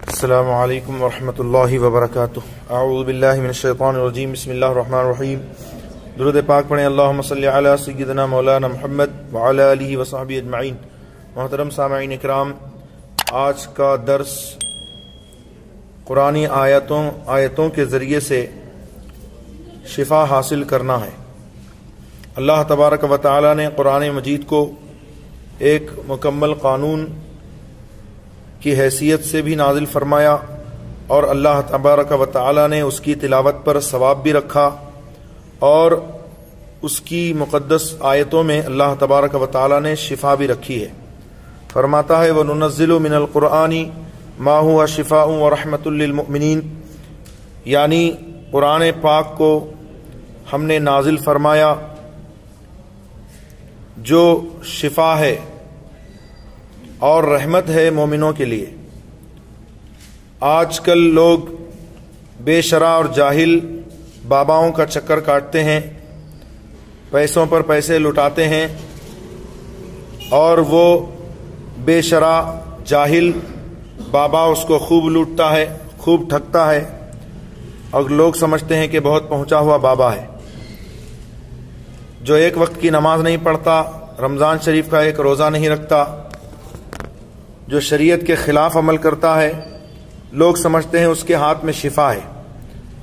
السلام علیکم ورحمۃ اللہ وبرکاتہ۔ اعوذ باللہ من الشیطان الرجیم، بسم اللہ الرحمن الرحیم۔ درود پاک پڑھیں، اللہم صلی علی سیدنا مولانا محمد وعلی آلہ وصحبہ اجمعین۔ محترم سامعین اکرام، آج کا درس قرآنی آیتوں کے ذریعے سے شفا حاصل کرنا ہے۔ اللہ تبارک و تعالی نے قرآن مجید کو ایک مکمل قانون کی حیثیت سے بھی نازل فرمایا، اور اللہ تبارک و تعالی نے اس کی تلاوت پر ثواب بھی رکھا، اور اس کی مقدس آیتوں میں اللہ تبارک و تعالی نے شفا بھی رکھی ہے۔ فرماتا ہے وَنُنَزِّلُ مِنَ الْقُرْآنِ مَا هُوَ شِفَاءٌ وَرَحْمَةٌ لِّلْمُؤْمِنِينَ، یعنی قرآن پاک کو ہم نے نازل فرمایا جو شفا ہے اور رحمت ہے مومنوں کے لیے۔ آج کل لوگ بے شرع اور جاہل باباؤں کا چکر کاٹتے ہیں، پیسوں پر پیسے لٹاتے ہیں، اور وہ بے شرع جاہل بابا اس کو خوب لوٹتا ہے، خوب ٹھگتا ہے، اور لوگ سمجھتے ہیں کہ بہت پہنچا ہوا بابا ہے۔ جو ایک وقت کی نماز نہیں پڑھتا، رمضان شریف کا ایک روزہ نہیں رکھتا، جو شریعت کے خلاف عمل کرتا ہے، لوگ سمجھتے ہیں اس کے ہاتھ میں شفا ہے،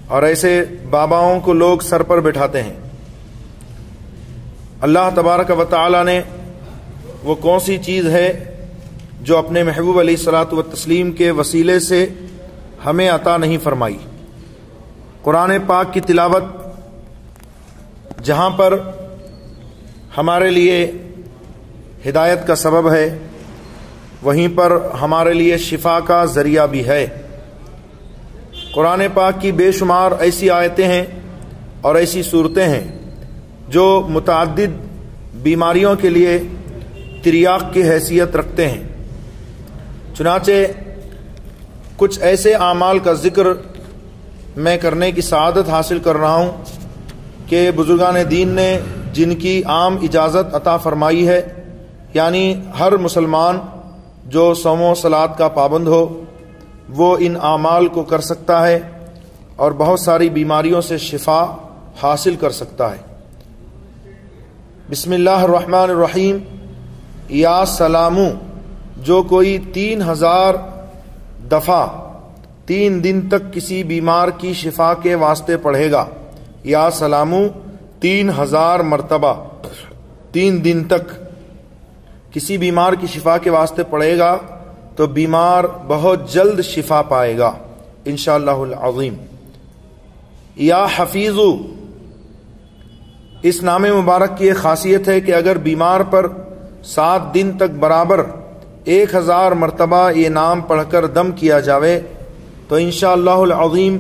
اور ایسے باباؤں کو لوگ سر پر بٹھاتے ہیں۔ اللہ تبارک و تعالی نے وہ کون سی چیز ہے جو اپنے محبوب علیہ الصلوۃ والتسلیم کے وسیلے سے ہمیں عطا نہیں فرمائی؟ قرآن پاک کی تلاوت جہاں پر ہمارے لیے ہدایت کا سبب ہے، وہیں پر ہمارے لیے شفا کا ذریعہ بھی ہے۔ قرآن پاک کی بے شمار ایسی آیتیں ہیں اور ایسی صورتیں ہیں جو متعدد بیماریوں کے لیے تریاق کی حیثیت رکھتے ہیں۔ چنانچہ کچھ ایسے اعمال کا ذکر میں کرنے کی سعادت حاصل کر رہا ہوں کہ بزرگان دین نے جن کی عام اجازت عطا فرمائی ہے، یعنی ہر مسلمان جو صوم و صلات کا پابند ہو وہ ان اعمال کو کر سکتا ہے اور بہت ساری بیماریوں سے شفا حاصل کر سکتا ہے۔ بسم اللہ الرحمن الرحیم۔ یا سلامو، جو کوئی 3000 دفعہ 3 دن تک کسی بیمار کی شفا کے واسطے پڑھے گا، یا سلامو 3000 مرتبہ 3 دن تک کسی بیمار کی شفا کے واسطے پڑھے گا تو بیمار بہت جلد شفا پائے گا انشاءاللہ العظیم۔ یا حفیظو، اس نام مبارک کی ایک خاصیت ہے کہ اگر بیمار پر 7 دن تک برابر 1000 مرتبہ یہ نام پڑھ کر دم کیا جاوے تو انشاءاللہ العظیم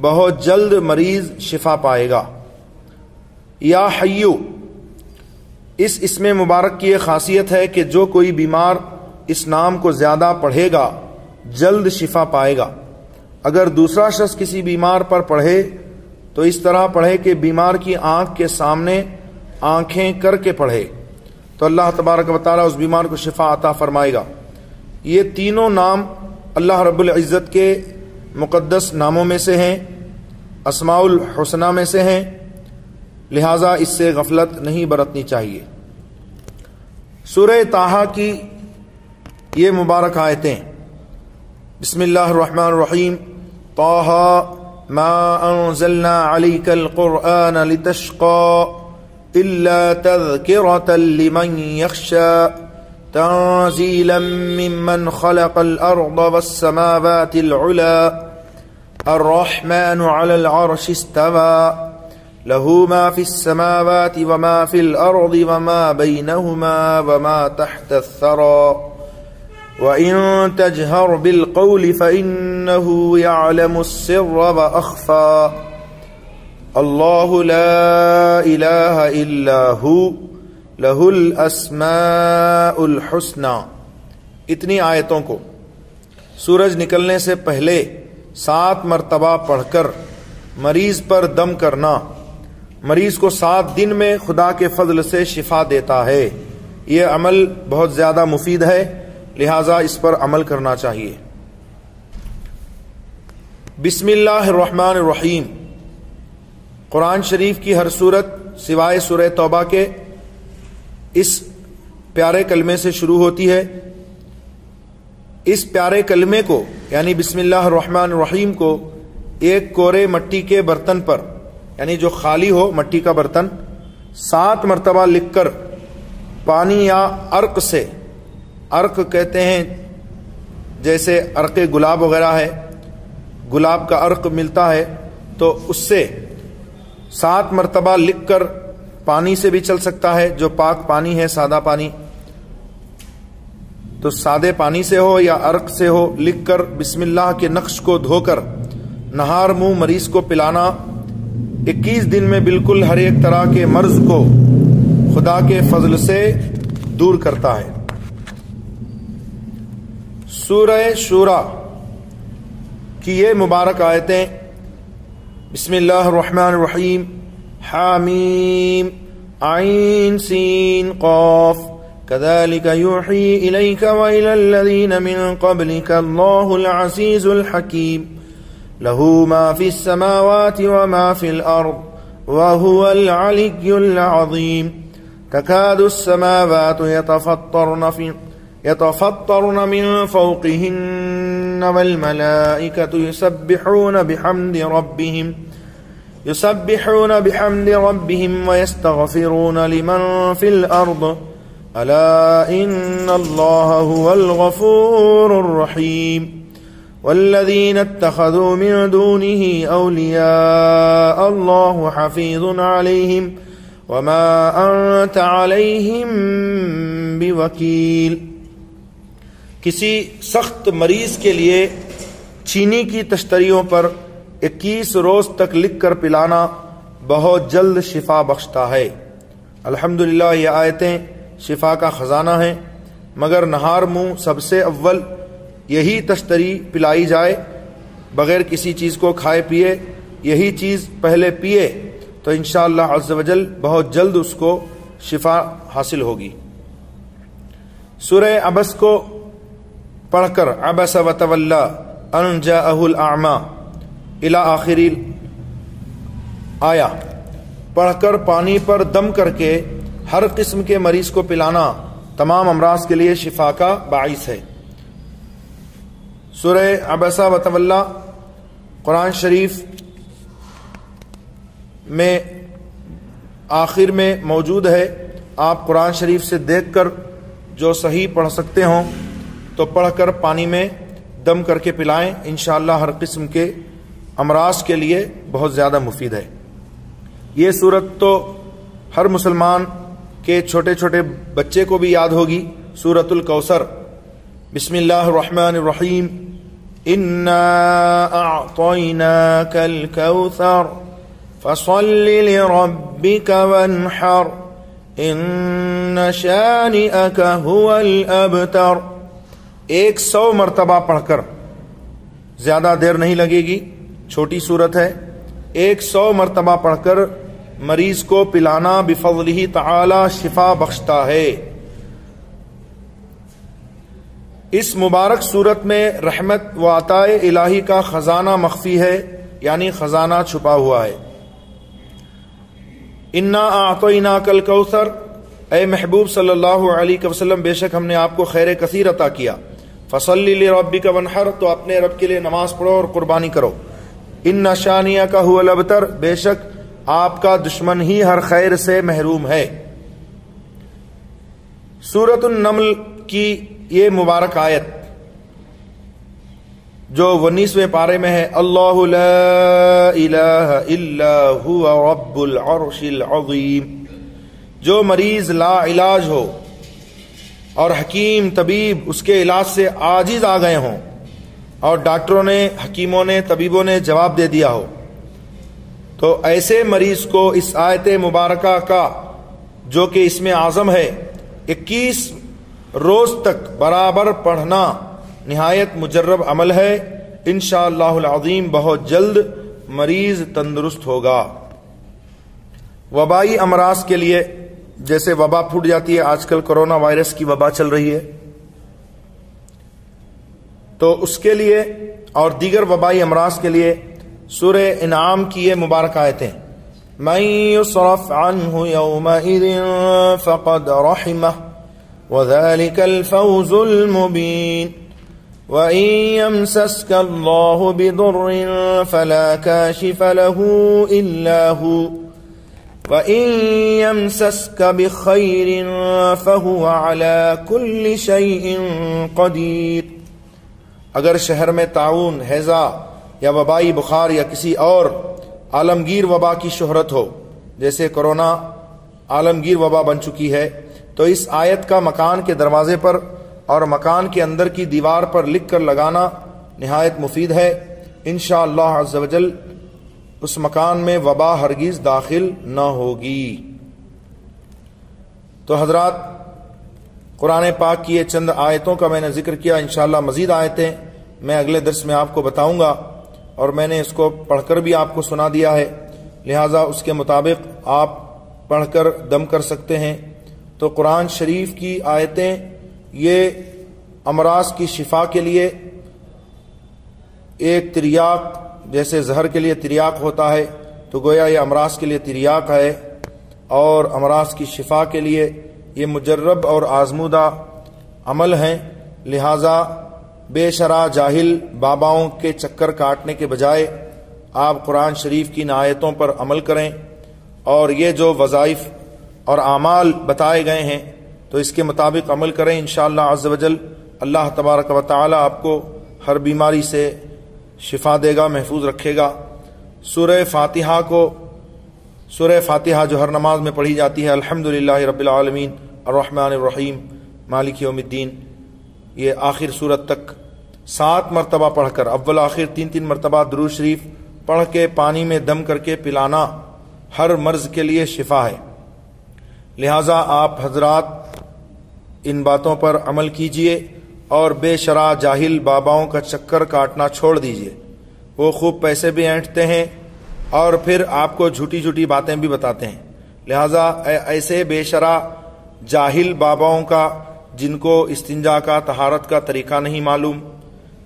بہت جلد مریض شفا پائے گا۔ یا حیو، اس اسم مبارک کی ایک خاصیت ہے کہ جو کوئی بیمار اس نام کو زیادہ پڑھے گا جلد شفا پائے گا۔ اگر دوسرا شخص کسی بیمار پر پڑھے تو اس طرح پڑھے کہ بیمار کی آنکھ کے سامنے آنکھیں کر کے پڑھے تو اللہ تبارک و تعالیٰ اس بیمار کو شفا عطا فرمائے گا۔ یہ تینوں نام اللہ رب العزت کے مقدس ناموں میں سے ہیں، اسماء الحسنہ میں سے ہیں، لہٰذا اس سے غفلت نہیں برتنی چاہیے۔ سورہ طٰہٰ کی یہ مبارک آیتیں، بسم اللہ الرحمن الرحیم۔ طٰہٰ ما انزلنا علیک القرآن لتشقى الا تذکرة لمن یخشى تنزیلا ممن خلق الارض والسماوات العلى الرحمن على العرش استوى له ما في السماوات وما في الأرض وما بينهما وما تحت الثرى وإن تجهر بالقول فإنه يعلم السر وأخفى الله لا إله إلا هو له الأسماء الحسنى۔ اتنی آیتوں کو سورج نکلنے سے پہلے 7 مرتبہ پڑھ کر مریض پر دم کرنا مریض کو 7 دن میں خدا کے فضل سے شفا دیتا ہے۔ یہ عمل بہت زیادہ مفید ہے، لہذا اس پر عمل کرنا چاہیے۔ بسم اللہ الرحمن الرحیم قرآن شریف کی ہر سورت سوائے سورہ توبہ کے اس پیارے کلمے سے شروع ہوتی ہے۔ اس پیارے کلمے کو یعنی بسم اللہ الرحمن الرحیم کو ایک کورے مٹی کے برتن پر یعنی جو خالی ہو مٹی کا برتن 7 مرتبہ لکھ کر پانی یا عرق سے، عرق کہتے ہیں جیسے عرق گلاب وغیرہ ہے، گلاب کا عرق ملتا ہے تو اس سے 7 مرتبہ لکھ کر، پانی سے بھی چل سکتا ہے جو پاک پانی ہے سادہ پانی، تو سادے پانی سے ہو یا عرق سے ہو، لکھ کر بسم اللہ کے نقش کو دھو کر نہار منہ مریض کو پلانا 21 دن میں بالکل ہر ایک طرح کے مرض کو خدا کے فضل سے دور کرتا ہے۔ سورہ شورى کی یہ مبارک آیتیں بسم اللہ الرحمن الرحیم حامیم عین سین قاف كذلك يوحي إليك وإلى الذين من قبلك الله العزيز الحكيم له ما في السماوات وما في الأرض وهو العلي العظيم تكاد السماوات يتفطرن من فوقهن والملائكة يسبحون بحمد ربهم ويستغفرون لمن في الأرض ألا إن الله هو الغفور الرحيم والذين اتخذوا من دونه أولياء الله حفيظ عليهم وما أنت عليهم بوكيل۔ کسی سخت مریض کے لیے چینی کی تشتریوں پر 21 روز تک لکھ کر پلانا بہت جلد شفا بخشتا ہے۔ الحمدللہ یہ آیتیں شفا کا خزانہ ہیں، مگر نہار منہ سب سے اول یہی تشتری پلائی جائے بغیر کسی چیز کو کھائے پیے، یہی چیز پہلے پیے تو انشاءاللہ عز و جل بہت جلد اس کو شفا حاصل ہوگی۔ سورہ عبس کو پڑھ کر عبس وتولی ان جاءہ الاعمی الی آخری آیا پڑھ کر پانی پر دم کر کے ہر قسم کے مریض کو پلانا تمام امراض کے لیے شفا کا باعث ہے۔ سورہ عبس وتولی قرآن شریف میں آخر میں موجود ہے۔ آپ قرآن شریف سے دیکھ کر جو صحیح پڑھ سکتے ہوں تو پڑھ کر پانی میں دم کر کے پلائیں، انشاءاللہ ہر قسم کے امراض کے لیے بہت زیادہ مفید ہے۔ یہ سورت تو ہر مسلمان کے چھوٹے چھوٹے بچے کو بھی یاد ہوگی، سورۃ الکوثر۔ بسم اللہ الرحمن الرحیم انا اعطیناک الکوثر فصل لربک وانحر ان شانئک هو الابتر۔ 100 مرتبہ پڑھ کر، زیادہ دیر نہیں لگے گی، چھوٹی صورت ہے، 100 مرتبہ پڑھ کر مریض کو پلانا بفضلہ تعالی شفا بخشتا ہے۔ اس مبارک صورت میں رحمت و عطاء الہی کا خزانہ مخفی ہے، یعنی خزانہ چھپا ہوا ہے۔ انا اعطیناک الکوثر، اے محبوب صلی اللہ علیہ وسلم بے شک ہم نے آپ کو خیر کثیر عطا کیا۔ فصلی لربک وانحر، تو اپنے رب کے لیے نماز پڑھو اور قربانی کرو۔ ان شانئک هو الابتر، بے شک آپ کا دشمن ہی ہر خیر سے محروم ہے۔ سورۃ النمل کی یہ مبارک آیت جو 19ویں پارے میں ہے، اللہ لا الہ الا هو رب العرش العظیم، جو مریض لا علاج ہو اور حکیم طبیب اس کے علاج سے عاجز آ گئے ہوں اور ڈاکٹروں نے، حکیموں نے، طبیبوں نے جواب دے دیا ہو، تو ایسے مریض کو اس آیت مبارکہ کا جو کہ اس میں اعظم ہے 21 روز تک برابر پڑھنا نہایت مجرب عمل ہے۔ انشاءاللہ العظیم بہت جلد مریض تندرست ہوگا۔ وبائی امراض کے لیے، جیسے وبا پھوٹ جاتی ہے، آج کل کرونا وائرس کی وبا چل رہی ہے، تو اس کے لیے اور دیگر وبائی امراض کے لیے سورہ انعام کی یہ مبارک آیتیں من یصرف عنہ یومئذ فقد رحمہ وذلك الفوز المبین وَإِن يَمْسَسْكَ اللَّهُ بِضُرٍّ فَلَا كَاشِفَ لَهُ إِلَّا هُوَ وَإِن يَمْسَسْكَ بِخَيْرٍ فَهُوَ عَلَى كُلِّ شَيْءٍ قَدِيرٌ۔ اگر شہر میں طاعون، ہیضہ یا وبائی بخار یا کسی اور عالمگیر وبا کی شہرت ہو، جیسے کرونا عالمگیر وبا بن چکی ہے، تو اس آیت کا مکان کے دروازے پر اور مکان کے اندر کی دیوار پر لکھ کر لگانا نہایت مفید ہے۔ انشاءاللہ عز و جل اس مکان میں وبا ہرگز داخل نہ ہوگی۔ تو حضرات، قرآن پاک کی یہ چند آیتوں کا میں نے ذکر کیا، انشاءاللہ مزید آیتیں میں اگلے درس میں آپ کو بتاؤں گا، اور میں نے اس کو پڑھ کر بھی آپ کو سنا دیا ہے، لہٰذا اس کے مطابق آپ پڑھ کر دم کر سکتے ہیں۔ تو قرآن شریف کی آیتیں یہ امراض کی شفا کے لیے ایک تریاق، جیسے زہر کے لیے تریاق ہوتا ہے، تو گویا یہ امراض کے لیے تریاق ہے، اور امراض کی شفا کے لیے یہ مجرب اور آزمودہ عمل ہیں۔ لہٰذا بے شرع جاہل باباؤں کے چکر کاٹنے کے بجائے آپ قرآن شریف کی ان آیتوں پر عمل کریں، اور یہ جو وظائف اور اعمال بتائے گئے ہیں تو اس کے مطابق عمل کریں۔ انشاءاللہ عز و جل اللہ تبارک و تعالی آپ کو ہر بیماری سے شفا دے گا، محفوظ رکھے گا۔ سورہ فاتحہ جو ہر نماز میں پڑھی جاتی ہے، الحمدللہ رب العالمین الرحمن الرحیم مالک یوم الدین، یہ آخر سورت تک 7 مرتبہ پڑھ کر، اول آخر 3 مرتبہ درود شریف پڑھ کے پانی میں دم کر کے پلانا ہر مرض کے لیے شفا ہے۔ لہٰذا آپ حضرات ان باتوں پر عمل کیجئے اور بے شرع جاہل باباؤں کا چکر کاٹنا چھوڑ دیجئے۔ وہ خوب پیسے بھی اینٹتے ہیں اور پھر آپ کو جھوٹی جھوٹی باتیں بھی بتاتے ہیں۔ لہٰذا ایسے بے شرع جاہل باباؤں کا، جن کو استنجا کا، طہارت کا طریقہ نہیں معلوم،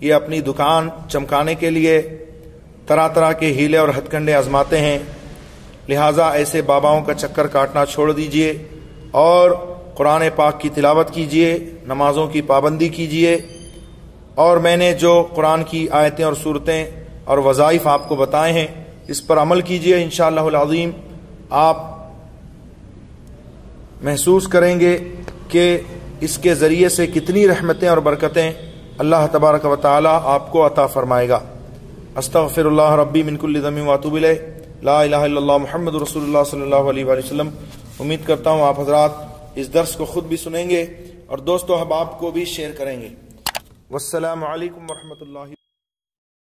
یہ اپنی دکان چمکانے کے لیے طرح طرح کے ہیلے اور ہتھ کنڈے آزماتے ہیں۔ لہٰذا ایسے باباؤں کا چکر کاٹنا چھوڑ دیجئے اور قرآن پاک کی تلاوت کیجئے، نمازوں کی پابندی کیجئے، اور میں نے جو قرآن کی آیتیں اور صورتیں اور وظائف آپ کو بتائے ہیں اس پر عمل کیجئے۔ انشاءاللہ العظیم آپ محسوس کریں گے کہ اس کے ذریعے سے کتنی رحمتیں اور برکتیں اللہ تبارک و تعالی آپ کو عطا فرمائے گا۔ استغفر اللہ ربی من کل ذنب واتوب الیہ، لا الہ الا اللہ محمد رسول اللہ صلی اللہ علیہ وآلہ وسلم۔ امید کرتا ہوں آپ حضرات اس درس کو خود بھی سنیں گے اور دوستو احباب کو بھی شیئر کریں گے۔ والسلام علیکم ورحمۃ اللہ۔